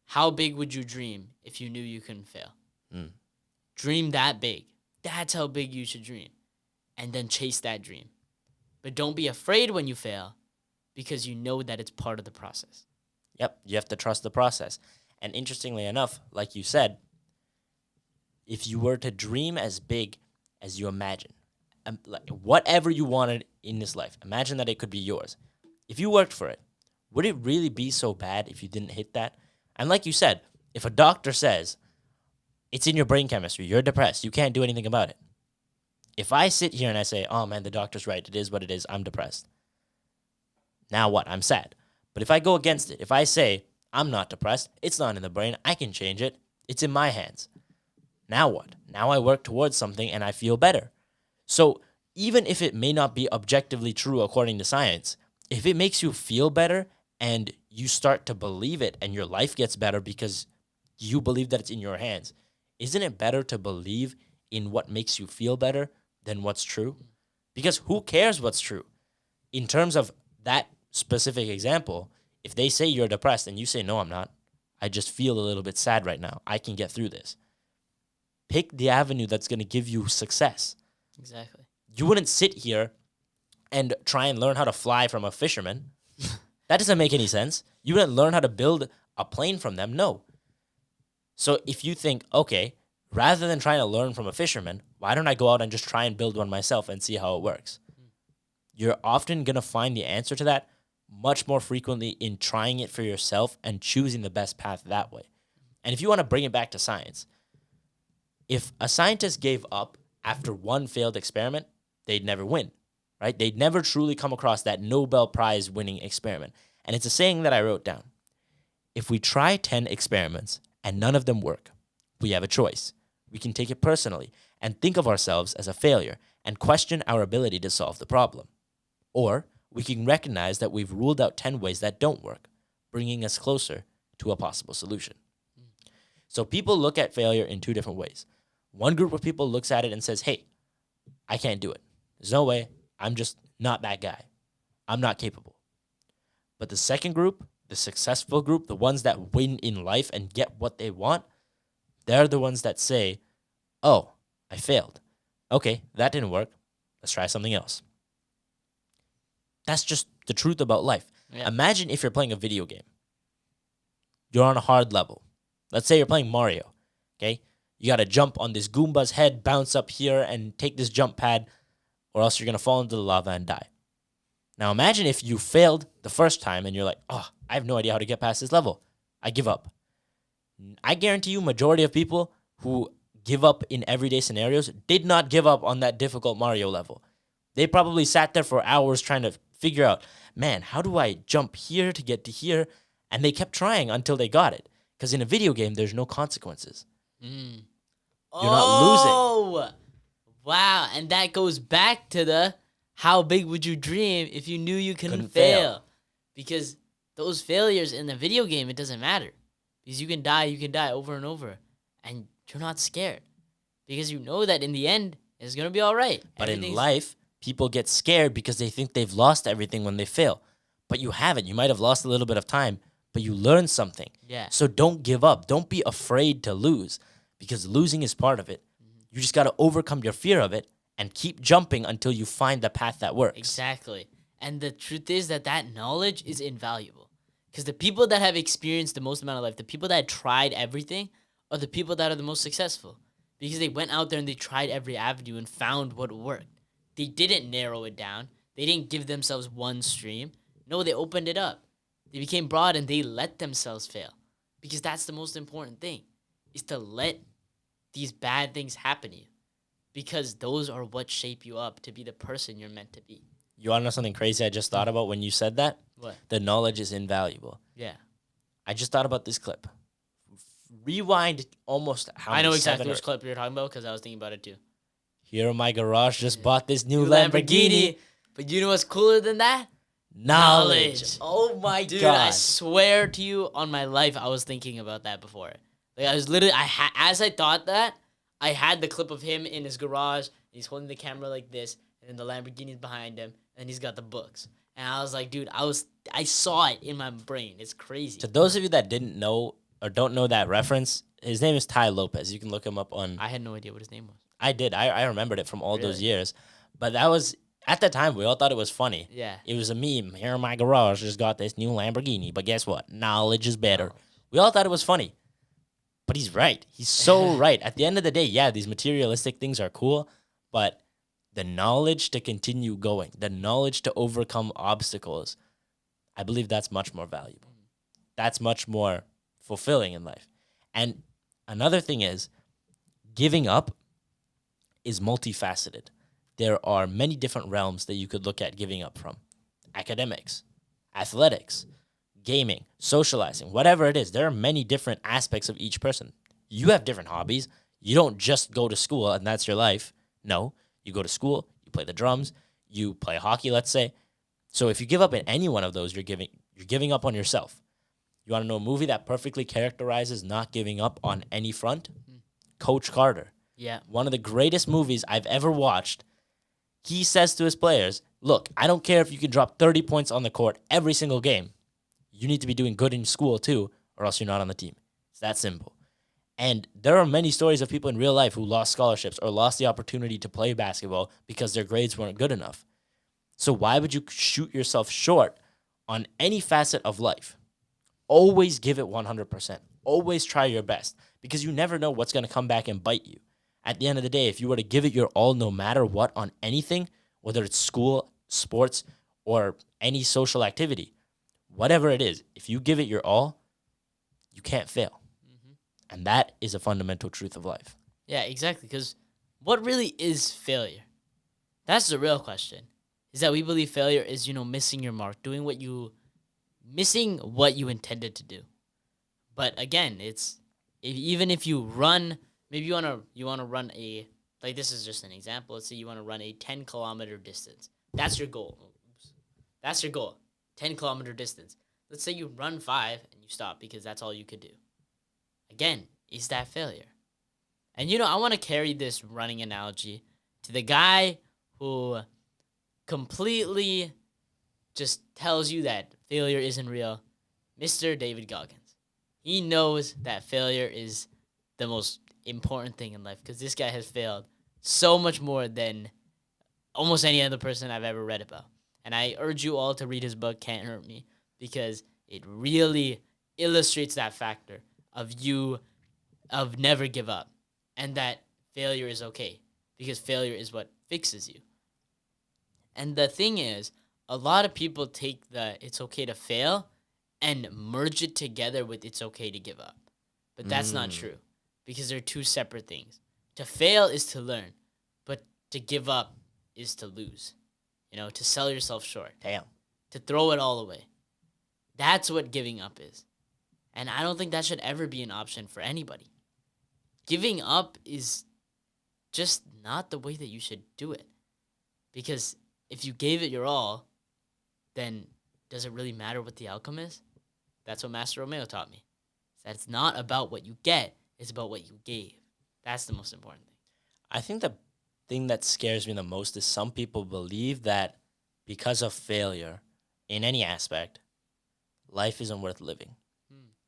Speaker 2: how big would you dream if you knew you couldn't fail? Dream that big. That's how big you should dream. And then chase that dream. But don't be afraid when you fail, because you know that it's part of the process.
Speaker 1: Yep, you have to trust the process. And interestingly enough, like you said, if you were to dream as big as you imagine, like whatever you wanted in this life, imagine that it could be yours. If you worked for it, would it really be so bad if you didn't hit that? And like you said, if a doctor says, it's in your brain chemistry, you're depressed, you can't do anything about it. If I sit here and I say, oh man, the doctor's right, it is what it is, I'm depressed, Now what? I'm sad. But if I go against it, if I say, I'm not depressed, it's not in the brain, I can change it, it's in my hands. Now what? Now I work towards something and I feel better. So even if it may not be objectively true according to science, if it makes you feel better and you start to believe it and your life gets better because you believe that it's in your hands, isn't it better to believe in what makes you feel better than what's true? Because who cares what's true? In terms of that specific example, if they say you're depressed and you say, no, I'm not, I just feel a little bit sad right now, I can get through this. Pick the avenue that's going to give you success.
Speaker 2: Exactly.
Speaker 1: You wouldn't sit here and try and learn how to fly from a fisherman. That doesn't make any sense. You wouldn't learn how to build a plane from them. No. So if you think, okay, rather than trying to learn from a fisherman, why don't I go out and just try and build one myself and see how it works? You're often going to find the answer to that much more frequently in trying it for yourself and choosing the best path that way. And if you want to bring it back to science, if a scientist gave up after one failed experiment, they'd never win, right? They'd never truly come across that Nobel Prize winning experiment. And it's a saying that I wrote down. If we try 10 experiments and none of them work, we have a choice. We can take it personally and think of ourselves as a failure and question our ability to solve the problem. Or we can recognize that we've ruled out 10 ways that don't work, bringing us closer to a possible solution. So people look at failure in two different ways. One group of people looks at it and says, hey, I can't do it. There's no way. I'm just not that guy. I'm not capable. But the second group, the successful group, the ones that win in life and get what they want, they're the ones that say, oh, I failed. Okay, that didn't work. Let's try something else. That's just the truth about life.
Speaker 2: Yeah.
Speaker 1: Imagine if you're playing a video game. You're on a hard level. Let's say you're playing Mario, okay? You got to jump on this Goomba's head, bounce up here, and take this jump pad, or else you're going to fall into the lava and die. Now imagine if you failed the first time and you're like, oh, I have no idea how to get past this level. I give up. I guarantee you majority of people who give up in everyday scenarios did not give up on that difficult Mario level. They probably sat there for hours trying to figure out, man, how do I jump here to get to here? And they kept trying until they got it. Because in a video game, there's no consequences. You're not losing.
Speaker 2: Oh, wow. And that goes back to the how big would you dream if you knew you couldn't fail? Because those failures in the video game, it doesn't matter. Because you can die over and over. And you're not scared. Because you know that in the end, it's going to be all right.
Speaker 1: But in life, people get scared because they think they've lost everything when they fail. But you haven't. You might have lost a little bit of time, but you learned something.
Speaker 2: Yeah.
Speaker 1: So don't give up. Don't be afraid to lose because losing is part of it. You just got to overcome your fear of it and keep jumping until you find the path that works.
Speaker 2: Exactly. And the truth is that knowledge is invaluable. Because the people that have experienced the most amount of life, the people that tried everything, are the people that are the most successful. Because they went out there and they tried every avenue and found what worked. They didn't narrow it down. They didn't give themselves one stream. No, they opened it up. They became broad and they let themselves fail. Because that's the most important thing, is to let these bad things happen to you. Because those are what shape you up to be the person you're meant to be.
Speaker 1: You want to know something crazy I just thought about when you said that?
Speaker 2: What?
Speaker 1: The knowledge is invaluable.
Speaker 2: Yeah.
Speaker 1: I just thought about this clip. Rewind almost how
Speaker 2: I know
Speaker 1: many,
Speaker 2: exactly
Speaker 1: 7 or-
Speaker 2: which clip you're talking about because I was thinking about it too.
Speaker 1: Here in my garage, just bought this new
Speaker 2: New
Speaker 1: Lamborghini.
Speaker 2: But you know what's cooler than that?
Speaker 1: Knowledge. Oh my
Speaker 2: Dude,
Speaker 1: God.
Speaker 2: I swear to you on my life, I was thinking about that before. Like I was literally, as I thought that, I had the clip of him in his garage. He's holding the camera like this, and then the Lamborghini's behind him, and he's got the books. And I was like, dude, I saw it in my brain. It's crazy.
Speaker 1: To those of you that didn't know or don't know that reference, his name is Ty Lopez. You can look him up on.
Speaker 2: I had no idea what his name was.
Speaker 1: I did. I remembered it from all those
Speaker 2: Really?
Speaker 1: years. But that was, at the time, we all thought it was funny.
Speaker 2: Yeah.
Speaker 1: It was a meme. Here in my garage, just got this new Lamborghini. But guess what? Knowledge is better. We all thought it was funny. But he's right. He's so right. At the end of the day, yeah, these materialistic things are cool. But the knowledge to continue going, the knowledge to overcome obstacles, I believe that's much more valuable. That's much more fulfilling in life. And another thing is, giving up is multifaceted. There are many different realms that you could look at giving up from. Academics, athletics, gaming, socializing, whatever it is. There are many different aspects of each person. You have different hobbies. You don't just go to school and that's your life. No, you go to school, you play the drums, you play hockey, let's say. So if you give up in any one of those, you're giving up on yourself. You want to know a movie that perfectly characterizes not giving up on any front? Coach Carter.
Speaker 2: Yeah.
Speaker 1: One of the greatest movies I've ever watched. He says to his players, look, I don't care if you can drop 30 points on the court every single game. You need to be doing good in school too, or else you're not on the team. It's that simple. And there are many stories of people in real life who lost scholarships or lost the opportunity to play basketball because their grades weren't good enough. So why would you shoot yourself short on any facet of life? Always give it 100%. Always try your best because you never know what's going to come back and bite you. At the end of the day, if you were to give it your all no matter what on anything, whether it's school, sports, or any social activity, whatever it is, if you give it your all, you can't fail. And that is a fundamental truth of life.
Speaker 2: Yeah, exactly. Because what really is failure? That's the real question. Is that we believe failure is, missing your mark, missing what you intended to do. But again, even if you run, maybe you wanna run this is just an example. Let's say you want to run a 10-kilometer distance. That's your goal. That's your goal. 10-kilometer distance. Let's say you run 5 and you stop because that's all you could do. Again, is that failure? And I want to carry this running analogy to the guy who completely just tells you that failure isn't real, Mr. David Goggins. He knows that failure is the most important thing in life because this guy has failed so much more than almost any other person I've ever read about. And I urge you all to read his book, Can't Hurt Me, because it really illustrates that factor of never give up and that failure is okay because failure is what fixes you. And the thing is, a lot of people take the it's okay to fail and merge it together with it's okay to give up. But that's not true because they're two separate things. To fail is to learn, but to give up is to lose. To sell yourself short.
Speaker 1: Damn.
Speaker 2: To throw it all away. That's what giving up is. And I don't think that should ever be an option for anybody. Giving up is just not the way that you should do it. Because if you gave it your all, then does it really matter what the outcome is? That's what Master Romeo taught me. That it's not about what you get, it's about what you gave. That's the most important thing.
Speaker 1: I think the thing that scares me the most is some people believe that because of failure in any aspect, life isn't worth living.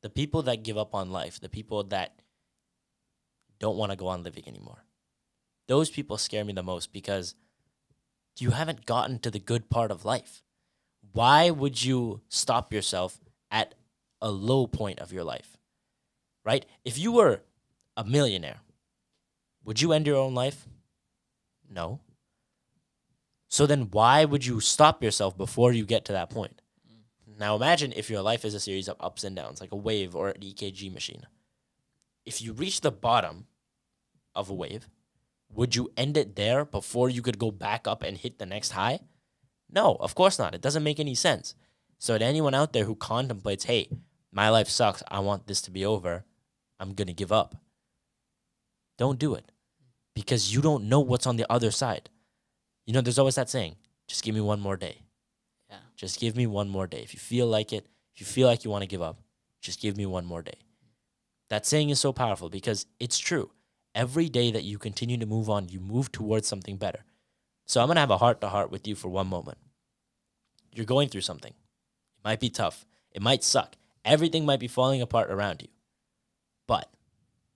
Speaker 1: The people that give up on life, the people that don't want to go on living anymore, those people scare me the most because you haven't gotten to the good part of life. Why would you stop yourself at a low point of your life, right? If you were a millionaire, would you end your own life? No. So then why would you stop yourself before you get to that point? Now imagine if your life is a series of ups and downs, like a wave or an EKG machine. If you reach the bottom of a wave, would you end it there before you could go back up and hit the next high? No, of course not. It doesn't make any sense. So to anyone out there who contemplates, hey, my life sucks, I want this to be over, I'm going to give up. Don't do it because you don't know what's on the other side. There's always that saying, just give me one more day.
Speaker 2: Yeah.
Speaker 1: Just give me one more day. If you feel like it, if you feel like you want to give up, just give me one more day. That saying is so powerful because it's true. Every day that you continue to move on, you move towards something better. So I'm going to have a heart-to-heart with you for one moment. You're going through something. It might be tough. It might suck. Everything might be falling apart around you. But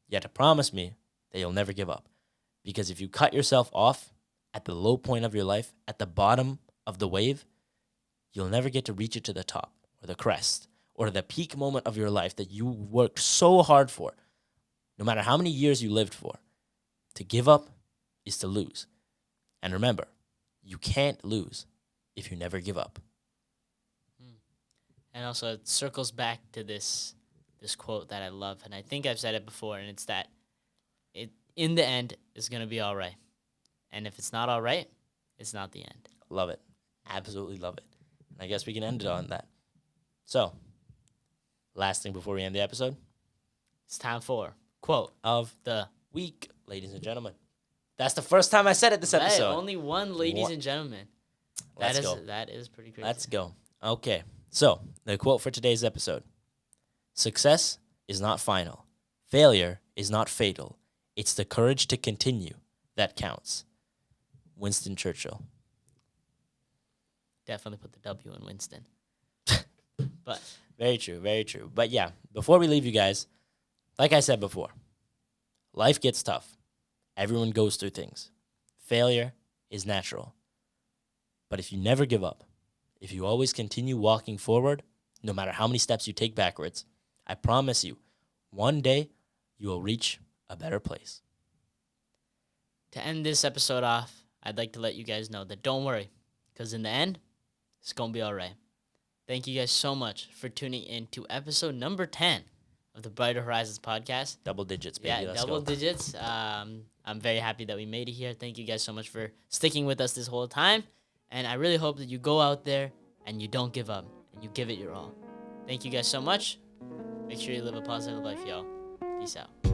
Speaker 1: you have to promise me that you'll never give up. Because if you cut yourself off at the low point of your life, at the bottom of the wave, you'll never get to reach it to the top or the crest or the peak moment of your life that you worked so hard for, no matter how many years you lived for. To give up is to lose. And remember, you can't lose if you never give up.
Speaker 2: And also it circles back to this quote that I love, and I think I've said it before, and it's that in the end it's going to be all right. And if it's not all right, it's not the end.
Speaker 1: Love it. Absolutely love it. And I guess we can end it on that. So, last thing before we end the episode
Speaker 2: It's time for quote
Speaker 1: of
Speaker 2: the
Speaker 1: week, ladies and gentlemen. That's the first time I said it this
Speaker 2: Hey,
Speaker 1: episode.
Speaker 2: only one, ladies
Speaker 1: What?
Speaker 2: and gentlemen.
Speaker 1: Let's go.
Speaker 2: That is pretty crazy.
Speaker 1: Let's go. Okay. So, the quote for today's episode. Success is not final. Failure is not fatal. It's the courage to continue that counts. Winston Churchill.
Speaker 2: Definitely put the W in Winston. But
Speaker 1: Very true, very true. But yeah, before we leave you guys, like I said before, life gets tough. Everyone goes through things. Failure is natural. But if you never give up, if you always continue walking forward, no matter how many steps you take backwards, I promise you, one day you will reach a better place.
Speaker 2: to end this episode off, I'd like to let you guys know that don't worry, because in the end, it's going to be all right. Thank you guys so much for tuning in to episode number 10 of the Brighter Horizons podcast.
Speaker 1: Double digits, baby.
Speaker 2: Yeah,
Speaker 1: Let's
Speaker 2: double
Speaker 1: go.
Speaker 2: digits. I'm very happy that we made it here. Thank you guys so much for sticking with us this whole time. And I really hope that you go out there and you don't give up and you give it your all. Thank you guys so much. Make sure you live a positive life, y'all. Peace out.